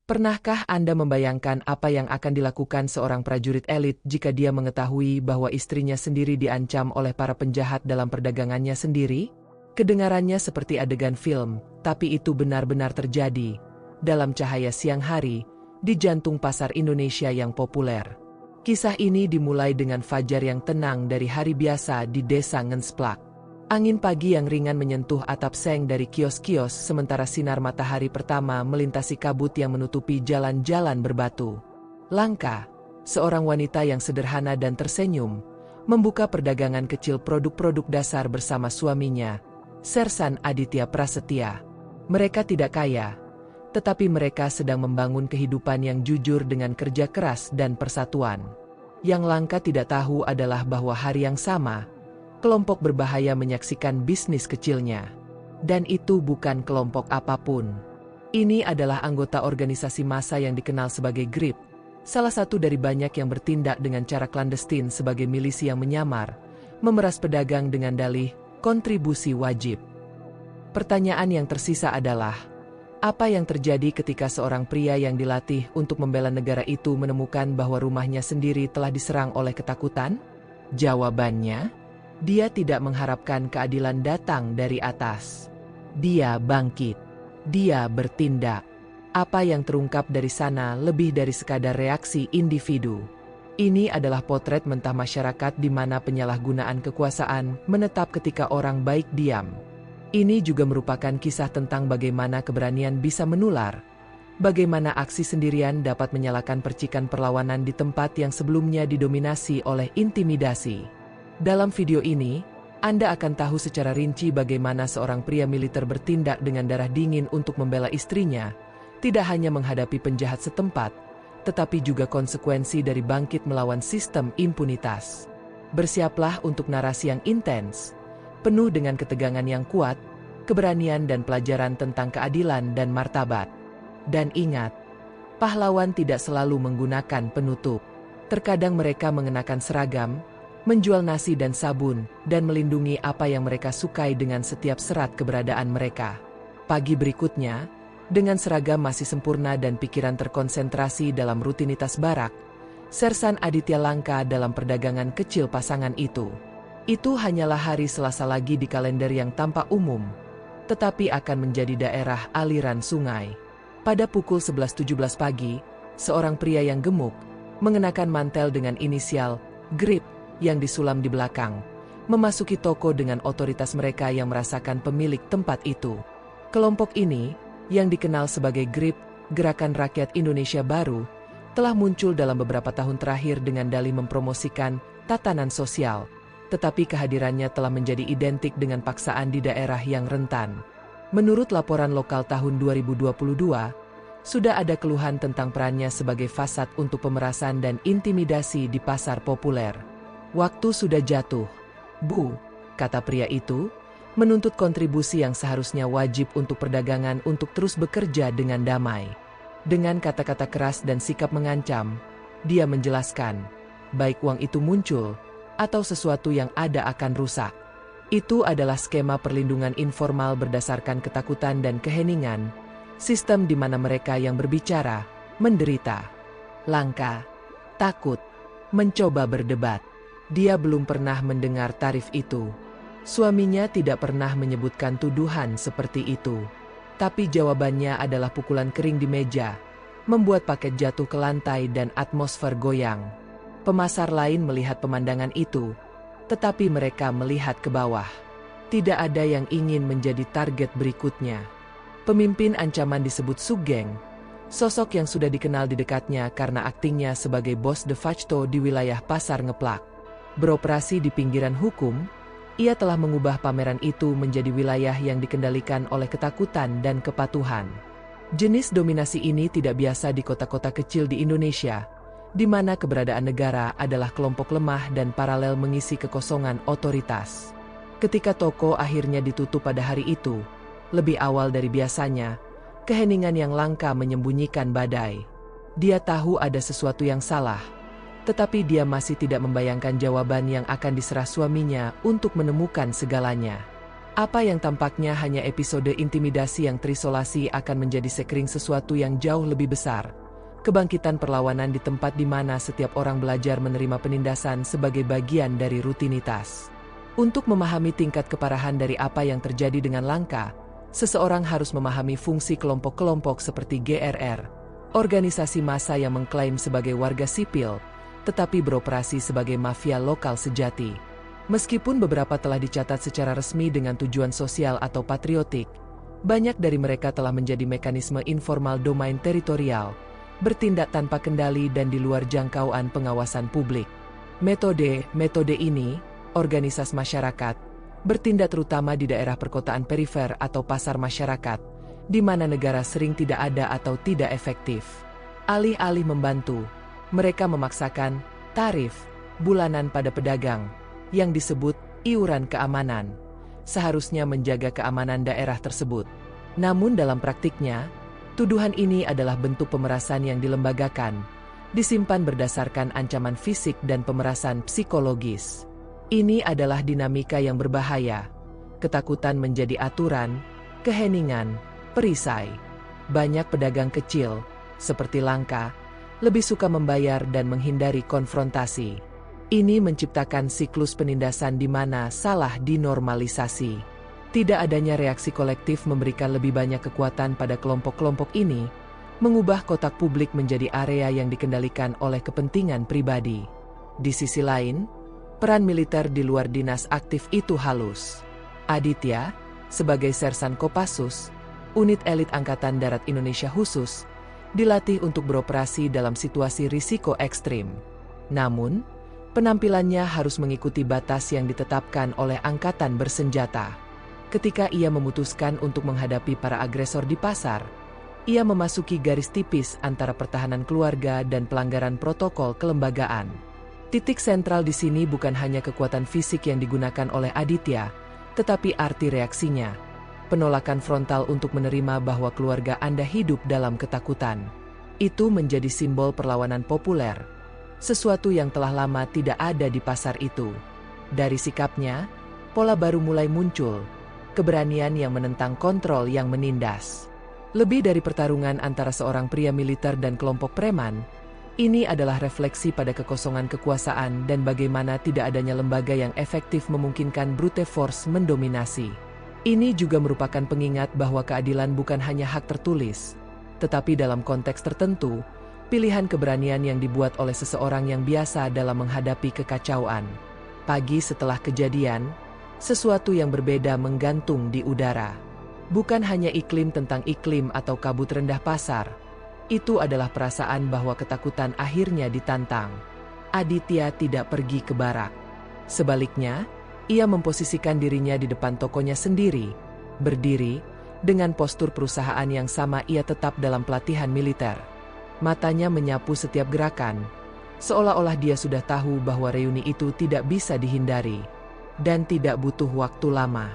Pernahkah Anda membayangkan apa yang akan dilakukan seorang prajurit elit jika dia mengetahui bahwa istrinya sendiri diancam oleh para penjahat dalam perdagangannya sendiri? Kedengarannya seperti adegan film, tapi itu benar-benar terjadi dalam cahaya siang hari di jantung pasar Indonesia yang populer. Kisah ini dimulai dengan fajar yang tenang dari hari biasa di Desa Ngensplak. Angin pagi yang ringan menyentuh atap seng dari kios-kios sementara sinar matahari pertama melintasi kabut yang menutupi jalan-jalan berbatu. Langka, seorang wanita yang sederhana dan tersenyum, membuka perdagangan kecil produk-produk dasar bersama suaminya, Sersan Aditya Prasetya. Mereka tidak kaya, tetapi mereka sedang membangun kehidupan yang jujur dengan kerja keras dan persatuan. Yang Langka tidak tahu adalah bahwa hari yang sama, kelompok berbahaya menyaksikan bisnis kecilnya. Dan itu bukan kelompok apapun. Ini adalah anggota organisasi massa yang dikenal sebagai GRIP, salah satu dari banyak yang bertindak dengan cara klandestin sebagai milisi yang menyamar, memeras pedagang dengan dalih kontribusi wajib. Pertanyaan yang tersisa adalah, apa yang terjadi ketika seorang pria yang dilatih untuk membela negara itu menemukan bahwa rumahnya sendiri telah diserang oleh ketakutan? Jawabannya, dia tidak mengharapkan keadilan datang dari atas. Dia bangkit. Dia bertindak. Apa yang terungkap dari sana lebih dari sekadar reaksi individu. Ini adalah potret mentah masyarakat di mana penyalahgunaan kekuasaan menetap ketika orang baik diam. Ini juga merupakan kisah tentang bagaimana keberanian bisa menular. Bagaimana aksi sendirian dapat menyalakan percikan perlawanan di tempat yang sebelumnya didominasi oleh intimidasi. Dalam video ini, Anda akan tahu secara rinci bagaimana seorang pria militer bertindak dengan darah dingin untuk membela istrinya, tidak hanya menghadapi penjahat setempat, tetapi juga konsekuensi dari bangkit melawan sistem impunitas. Bersiaplah untuk narasi yang intens, penuh dengan ketegangan yang kuat, keberanian dan pelajaran tentang keadilan dan martabat. Dan ingat, pahlawan tidak selalu menggunakan penutup. Terkadang mereka mengenakan seragam, menjual nasi dan sabun, dan melindungi apa yang mereka sukai dengan setiap serat keberadaan mereka. Pagi berikutnya, dengan seragam masih sempurna dan pikiran terkonsentrasi dalam rutinitas barak, Sersan Aditya Langka dalam perdagangan kecil pasangan itu. Itu hanyalah hari Selasa lagi di kalender yang tampak umum, tetapi akan menjadi daerah aliran sungai. Pada pukul 11.17 pagi, seorang pria yang gemuk, mengenakan mantel dengan inisial GRIP, yang disulam di belakang, memasuki toko dengan otoritas mereka yang merasakan pemilik tempat itu. Kelompok ini, yang dikenal sebagai GRIP, Gerakan Rakyat Indonesia Baru, telah muncul dalam beberapa tahun terakhir dengan dalih mempromosikan tatanan sosial, tetapi kehadirannya telah menjadi identik dengan paksaan di daerah yang rentan. Menurut laporan lokal tahun 2022, sudah ada keluhan tentang perannya sebagai fasad untuk pemerasan dan intimidasi di pasar populer. Waktu sudah jatuh, Bu, kata pria itu, menuntut kontribusi yang seharusnya wajib untuk perdagangan untuk terus bekerja dengan damai. Dengan kata-kata keras dan sikap mengancam, dia menjelaskan, baik uang itu muncul, atau sesuatu yang ada akan rusak. Itu adalah skema perlindungan informal berdasarkan ketakutan dan keheningan, sistem di mana mereka yang berbicara, menderita. Langka, takut, mencoba berdebat. Dia belum pernah mendengar tarif itu. Suaminya tidak pernah menyebutkan tuduhan seperti itu. Tapi jawabannya adalah pukulan kering di meja, membuat paket jatuh ke lantai dan atmosfer goyang. Pemasar lain melihat pemandangan itu, tetapi mereka melihat ke bawah. Tidak ada yang ingin menjadi target berikutnya. Pemimpin ancaman disebut Sugeng, sosok yang sudah dikenal di dekatnya karena aktingnya sebagai bos de facto di wilayah Pasar Ngeplak. Beroperasi di pinggiran hukum, ia telah mengubah pameran itu menjadi wilayah yang dikendalikan oleh ketakutan dan kepatuhan. Jenis dominasi ini tidak biasa di kota-kota kecil di Indonesia, di mana keberadaan negara adalah kelompok lemah dan paralel mengisi kekosongan otoritas. Ketika toko akhirnya ditutup pada hari itu, lebih awal dari biasanya, keheningan yang langka menyembunyikan badai. Dia tahu ada sesuatu yang salah, tetapi dia masih tidak membayangkan jawaban yang akan diserah suaminya untuk menemukan segalanya. Apa yang tampaknya hanya episode intimidasi yang terisolasi akan menjadi sekring sesuatu yang jauh lebih besar. Kebangkitan perlawanan di tempat di mana setiap orang belajar menerima penindasan sebagai bagian dari rutinitas. Untuk memahami tingkat keparahan dari apa yang terjadi dengan Lanka, seseorang harus memahami fungsi kelompok-kelompok seperti GRR, organisasi massa yang mengklaim sebagai warga sipil, tetapi beroperasi sebagai mafia lokal sejati. Meskipun beberapa telah dicatat secara resmi dengan tujuan sosial atau patriotik, banyak dari mereka telah menjadi mekanisme informal domain teritorial, bertindak tanpa kendali dan di luar jangkauan pengawasan publik. Metode ini, organisasi masyarakat, bertindak terutama di daerah perkotaan perifer atau pasar masyarakat, di mana negara sering tidak ada atau tidak efektif. Alih-alih membantu, mereka memaksakan tarif bulanan pada pedagang, yang disebut iuran keamanan, seharusnya menjaga keamanan daerah tersebut. Namun dalam praktiknya, tuduhan ini adalah bentuk pemerasan yang dilembagakan, disimpan berdasarkan ancaman fisik dan pemerasan psikologis. Ini adalah dinamika yang berbahaya. Ketakutan menjadi aturan, keheningan, perisai. Banyak pedagang kecil, seperti Lanka, lebih suka membayar dan menghindari konfrontasi. Ini menciptakan siklus penindasan di mana salah dinormalisasi. Tidak adanya reaksi kolektif memberikan lebih banyak kekuatan pada kelompok-kelompok ini, mengubah kotak publik menjadi area yang dikendalikan oleh kepentingan pribadi. Di sisi lain, peran militer di luar dinas aktif itu halus. Aditya, sebagai sersan Kopassus, unit elit Angkatan Darat Indonesia khusus, dilatih untuk beroperasi dalam situasi risiko ekstrim. Namun, penampilannya harus mengikuti batas yang ditetapkan oleh angkatan bersenjata. Ketika ia memutuskan untuk menghadapi para agresor di pasar, ia memasuki garis tipis antara pertahanan keluarga dan pelanggaran protokol kelembagaan. Titik sentral di sini bukan hanya kekuatan fisik yang digunakan oleh Aditya, tetapi arti reaksinya. Penolakan frontal untuk menerima bahwa keluarga Anda hidup dalam ketakutan. Itu menjadi simbol perlawanan populer, sesuatu yang telah lama tidak ada di pasar itu. Dari sikapnya, pola baru mulai muncul, keberanian yang menentang kontrol yang menindas. Lebih dari pertarungan antara seorang pria militer dan kelompok preman, ini adalah refleksi pada kekosongan kekuasaan dan bagaimana tidak adanya lembaga yang efektif memungkinkan brute force mendominasi. Ini juga merupakan pengingat bahwa keadilan bukan hanya hak tertulis, tetapi dalam konteks tertentu, pilihan keberanian yang dibuat oleh seseorang yang biasa dalam menghadapi kekacauan. Pagi setelah kejadian, sesuatu yang berbeda menggantung di udara. Bukan hanya iklim tentang iklim atau kabut rendah pasar. Itu adalah perasaan bahwa ketakutan akhirnya ditantang. Aditya tidak pergi ke barak. Sebaliknya, ia memposisikan dirinya di depan tokonya sendiri, berdiri, dengan postur perusahaan yang sama ia tetap dalam pelatihan militer. Matanya menyapu setiap gerakan, seolah-olah dia sudah tahu bahwa reuni itu tidak bisa dihindari, dan tidak butuh waktu lama.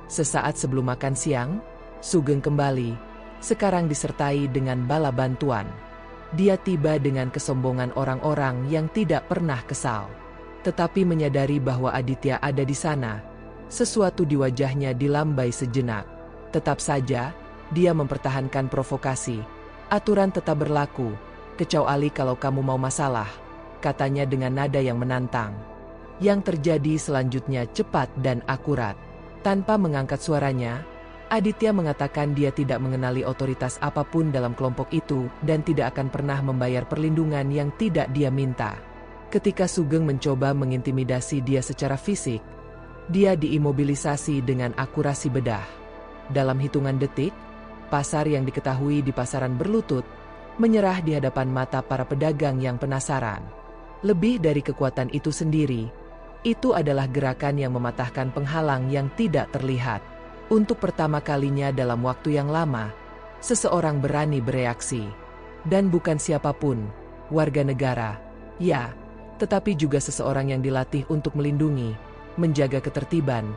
Sesaat sebelum makan siang, Sugeng kembali, sekarang disertai dengan bala bantuan. Dia tiba dengan kesombongan orang-orang yang tidak pernah kesal. Tetapi menyadari bahwa Aditya ada di sana, sesuatu di wajahnya dilambai sejenak. Tetap saja, dia mempertahankan provokasi. Aturan tetap berlaku, kecuali kalau kamu mau masalah, katanya dengan nada yang menantang. Yang terjadi selanjutnya cepat dan akurat. Tanpa mengangkat suaranya, Aditya mengatakan dia tidak mengenali otoritas apapun dalam kelompok itu dan tidak akan pernah membayar perlindungan yang tidak dia minta. Ketika Sugeng mencoba mengintimidasi dia secara fisik, dia diimobilisasi dengan akurasi bedah. Dalam hitungan detik, pasar yang diketahui di pasaran berlutut, menyerah di hadapan mata para pedagang yang penasaran. Lebih dari kekuatan itu sendiri, itu adalah gerakan yang mematahkan penghalang yang tidak terlihat. Untuk pertama kalinya dalam waktu yang lama, seseorang berani bereaksi. Dan bukan siapapun, warga negara, ya, tetapi juga seseorang yang dilatih untuk melindungi, menjaga ketertiban,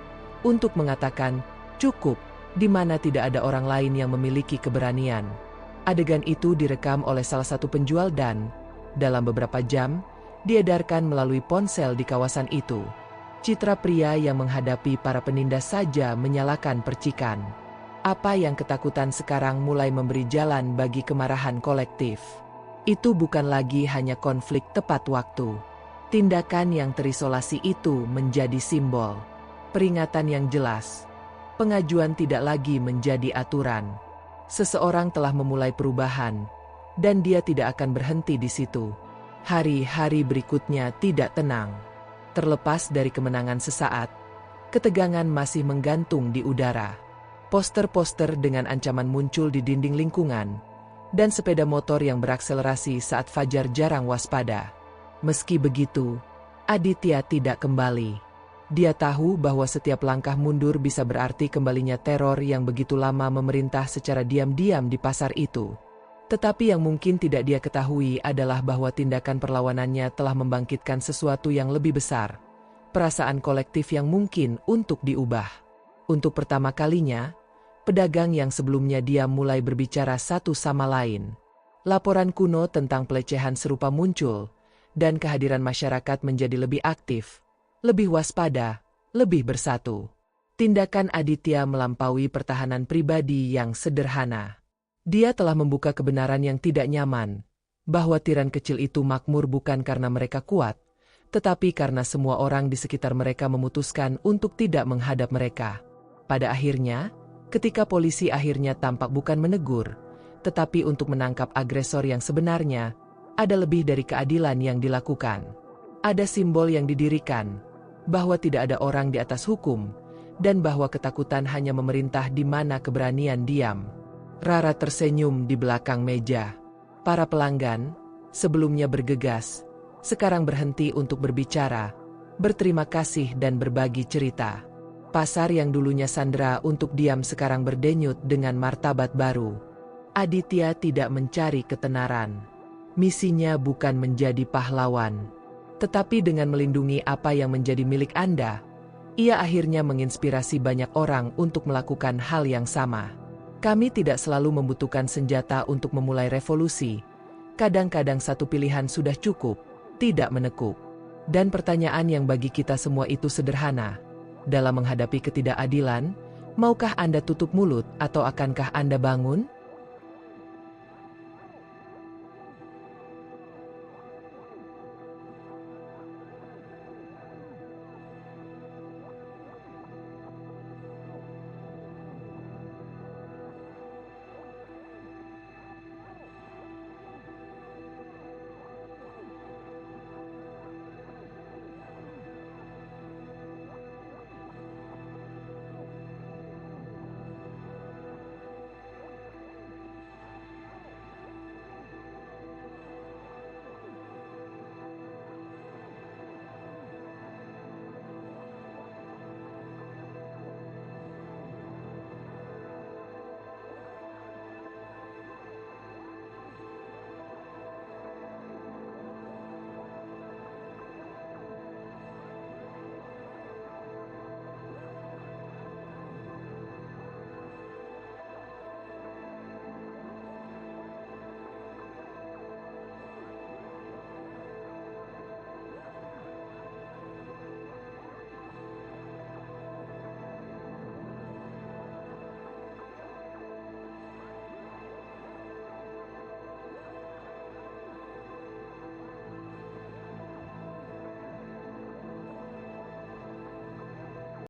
untuk mengatakan, cukup, di mana tidak ada orang lain yang memiliki keberanian. Adegan itu direkam oleh salah satu penjual dan, dalam beberapa jam, diedarkan melalui ponsel di kawasan itu. Citra pria yang menghadapi para penindas saja menyalakan percikan. Apa yang ketakutan sekarang mulai memberi jalan bagi kemarahan kolektif. Itu bukan lagi hanya konflik tepat waktu. Tindakan yang terisolasi itu menjadi simbol. Peringatan yang jelas. Pengajuan tidak lagi menjadi aturan. Seseorang telah memulai perubahan, dan dia tidak akan berhenti di situ. Hari-hari berikutnya tidak tenang. Terlepas dari kemenangan sesaat, ketegangan masih menggantung di udara. Poster-poster dengan ancaman muncul di dinding lingkungan, dan sepeda motor yang berakselerasi saat Fajar jarang waspada. Meski begitu, Aditya tidak kembali. Dia tahu bahwa setiap langkah mundur bisa berarti kembalinya teror yang begitu lama memerintah secara diam-diam di pasar itu. Tetapi yang mungkin tidak dia ketahui adalah bahwa tindakan perlawanannya telah membangkitkan sesuatu yang lebih besar. Perasaan kolektif yang mungkin untuk diubah. Untuk pertama kalinya, pedagang yang sebelumnya diam mulai berbicara satu sama lain. Laporan kuno tentang pelecehan serupa muncul, dan kehadiran masyarakat menjadi lebih aktif, lebih waspada, lebih bersatu. Tindakan Aditya melampaui pertahanan pribadi yang sederhana. Dia telah membuka kebenaran yang tidak nyaman, bahwa tiran kecil itu makmur bukan karena mereka kuat, tetapi karena semua orang di sekitar mereka memutuskan untuk tidak menghadap mereka. Pada akhirnya, ketika polisi akhirnya tampak bukan menegur, tetapi untuk menangkap agresor yang sebenarnya, ada lebih dari keadilan yang dilakukan. Ada simbol yang didirikan, bahwa tidak ada orang di atas hukum, dan bahwa ketakutan hanya memerintah di mana keberanian diam. Rara tersenyum di belakang meja. Para pelanggan, sebelumnya bergegas, sekarang berhenti untuk berbicara, berterima kasih dan berbagi cerita. Pasar yang dulunya sandera untuk diam sekarang berdenyut dengan martabat baru. Aditya tidak mencari ketenaran. Misinya bukan menjadi pahlawan, tetapi dengan melindungi apa yang menjadi milik Anda, ia akhirnya menginspirasi banyak orang untuk melakukan hal yang sama. Kami tidak selalu membutuhkan senjata untuk memulai revolusi. Kadang-kadang satu pilihan sudah cukup, tidak menekuk. Dan pertanyaan yang bagi kita semua itu sederhana. Dalam menghadapi ketidakadilan, maukah Anda tutup mulut atau akankah Anda bangun?